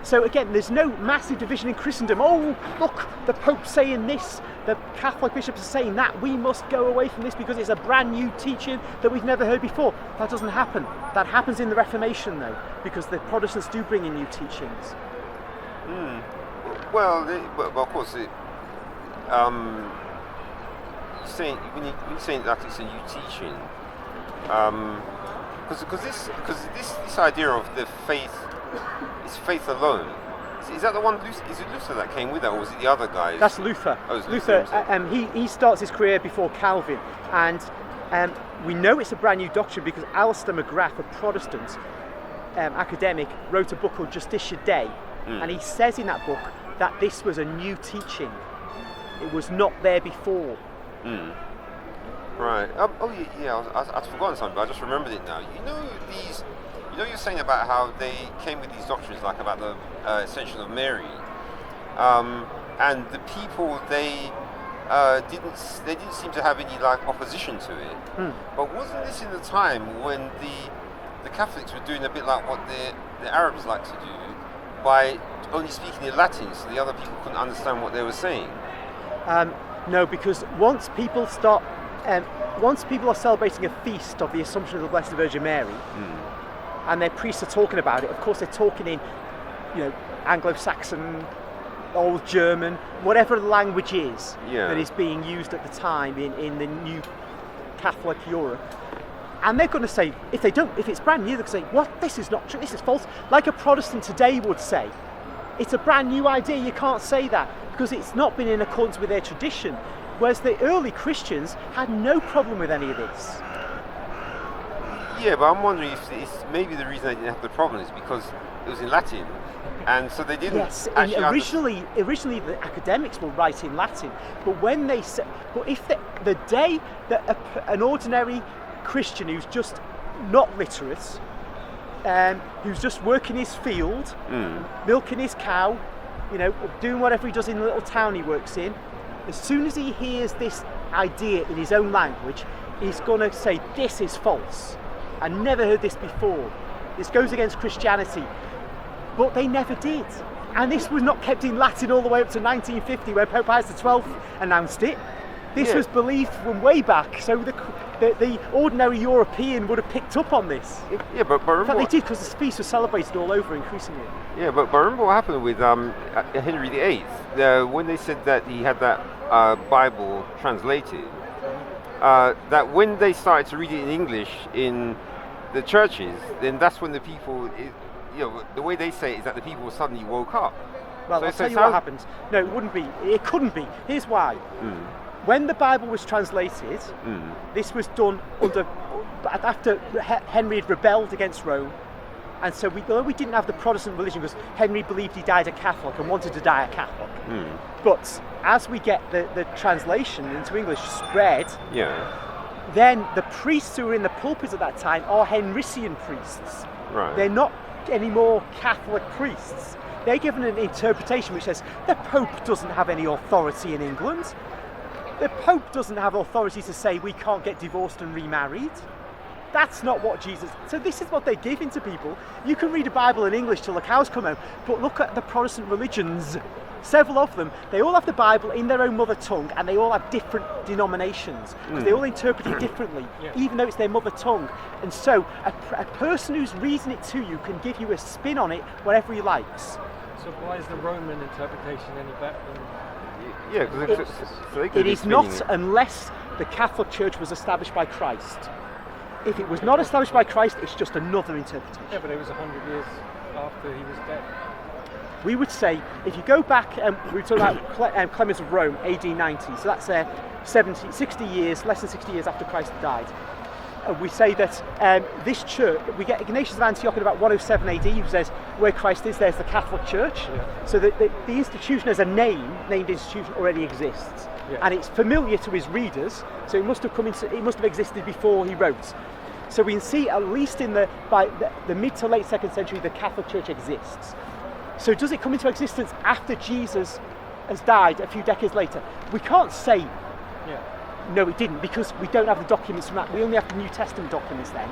So again, there's no massive division in Christendom. Oh, look, the Pope's saying this, the Catholic bishops are saying that, we must go away from this because it's a brand new teaching that we've never heard before. That doesn't happen. That happens in the Reformation, though, because the Protestants do bring in new teachings. Well, of course, when you're saying that it's a new teaching, because this idea of the faith, it's faith alone. Is that the one? Is it Luther that came with that, or was it the other guys? That's Luther. Oh, it's Luther. He starts his career before Calvin, and we know it's a brand new doctrine because Alistair McGrath, a Protestant academic, wrote a book called Justitia Dei, and he says in that book that this was a new teaching. It was not there before. Right. I'd forgotten something, but I just remembered it now. You're saying about how they came with these doctrines, like about the ascension of Mary, and the people they didn't seem to have any like opposition to it. But wasn't this in the time when the Catholics were doing a bit like what the Arabs like to do, by only speaking in Latin, so the other people couldn't understand what they were saying? No, because once people are celebrating a feast of the Assumption of the Blessed Virgin Mary, and their priests are talking about it, of course they're talking in, Anglo-Saxon, Old German, whatever the language is that is being used at the time in the new Catholic Europe. And they're going to say, if it's brand new, they're going to say, what? This is not true, this is false. Like a Protestant today would say, It's a brand new idea. You can't say that because it's not been in accordance with their tradition. Whereas the early Christians had no problem with any of this. Yeah, but I'm wondering if it's maybe the reason they didn't have the problem is because it was in Latin, and so they didn't. Yes, actually originally the academics will write in Latin, but when they say, but if the day that an ordinary Christian who's just not literate, who's just working his field, milking his cow, doing whatever he does in the little town he works in, as soon as he hears this idea in his own language, he's going to say, this is false. I never heard this before. This goes against Christianity. But they never did. And this was not kept in Latin all the way up to 1950 where Pope Pius XII announced it. This was believed from way back, so the ordinary European would have picked up on this. Yeah, but remember in fact, they did because the feast was celebrated all over increasingly. Yeah, but remember what happened with Henry VIII when they said that he had that Bible translated. That when they started to read it in English in the churches, then that's when the people, the way they say it is that the people suddenly woke up. Well, I'll tell you what happened. No, it wouldn't be. It couldn't be. Here's why. When the Bible was translated, this was done after Henry had rebelled against Rome. And so although we didn't have the Protestant religion because Henry believed he died a Catholic and wanted to die a Catholic. But as we get the translation into English spread, then the priests who were in the pulpit at that time are Henrician priests. Right. They're not anymore Catholic priests. They're given an interpretation which says the Pope doesn't have any authority in England. The Pope doesn't have authority to say we can't get divorced and remarried. That's not what Jesus... So this is what they're giving to people. You can read a Bible in English till the cows come home, but look at the Protestant religions. Several of them, they all have the Bible in their own mother tongue and they all have different denominations because they all interpret it differently, even though it's their mother tongue. And so a person who's reading it to you can give you a spin on it whatever he likes. So why is the Roman interpretation any better than... Yeah, because it is not unless the Catholic Church was established by Christ. If it was not established by Christ, it's just another interpretation. Yeah, but it was 100 years after he was dead. We would say, if you go back, we talk about Clement of Rome, AD 90, so that's 60 years, less than 60 years after Christ died. We say that this church, we get Ignatius of Antioch in about 107 AD, who says, where Christ is, there's the Catholic Church. Yeah. So that the institution as a named institution already exists. Yeah. And it's familiar to his readers, so it must have existed before he wrote. So we can see, at least by the mid to late 2nd century, the Catholic Church exists. So does it come into existence after Jesus has died a few decades later? We can't say no, it didn't, because we don't have the documents from that. We only have the New Testament documents then.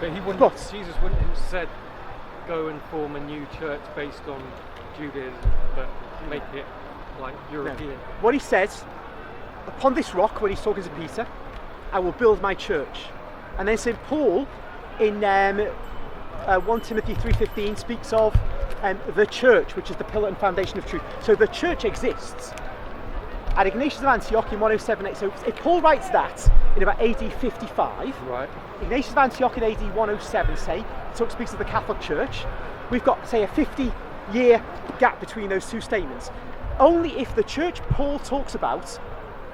But Jesus wouldn't have said, go and form a new church based on Judaism, but make it like European. No. What he says, upon this rock, when he's talking to Peter, I will build my church. And then St. Paul, in 1 Timothy 3:15, speaks of the church, which is the pillar and foundation of truth. So the church exists. At Ignatius of Antioch in 107, so if Paul writes that in about AD 55, right. Ignatius of Antioch in AD 107, speaks of the Catholic Church. We've got, say, a 50-year gap between those two statements. Only if the church Paul talks about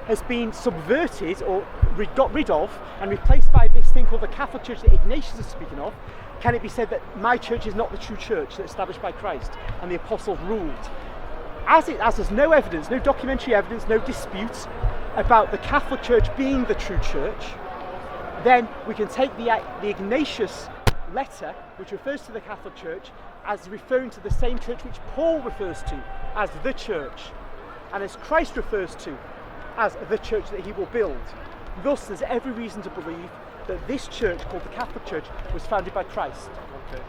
has been subverted or got rid of and replaced by this thing called the Catholic Church that Ignatius is speaking of, can it be said that my church is not the true church that's established by Christ and the apostles ruled. As there's no evidence, no documentary evidence, no dispute about the Catholic Church being the true church, then we can take the Ignatius letter, which refers to the Catholic Church, as referring to the same church which Paul refers to as the church, and as Christ refers to as the church that he will build. Thus, there's every reason to believe that this church, called the Catholic Church, was founded by Christ. Okay.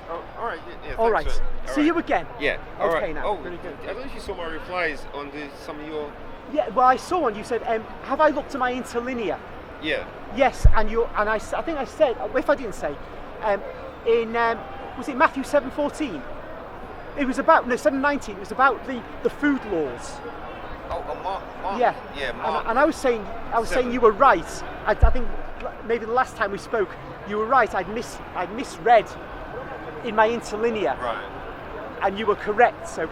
Oh, all right. Yeah, all right. See you again. Yeah. All right. Okay. Now. Oh, very good. I don't know if you saw my replies on some of your. Yeah. Well, I saw one. You said, "Have I looked at my interlinear?" Yeah. Yes, and I think I said, if I didn't say, was it Matthew 7:14? It was about 7:19. It was about the food laws. Mark. Yeah. Yeah. Mark. And I was saying you were right. I think maybe the last time we spoke, you were right. I'd misread in my interlinear. Right. and you were correct. So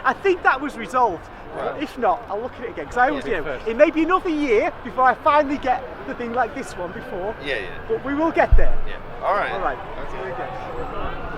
I think that was resolved. Right. If not, I'll look at it again because I always, Yeah, you know, first. it may be another year before I finally get the thing like this one before. Yeah. But we will get there. Yeah. All right. All right. Here we go.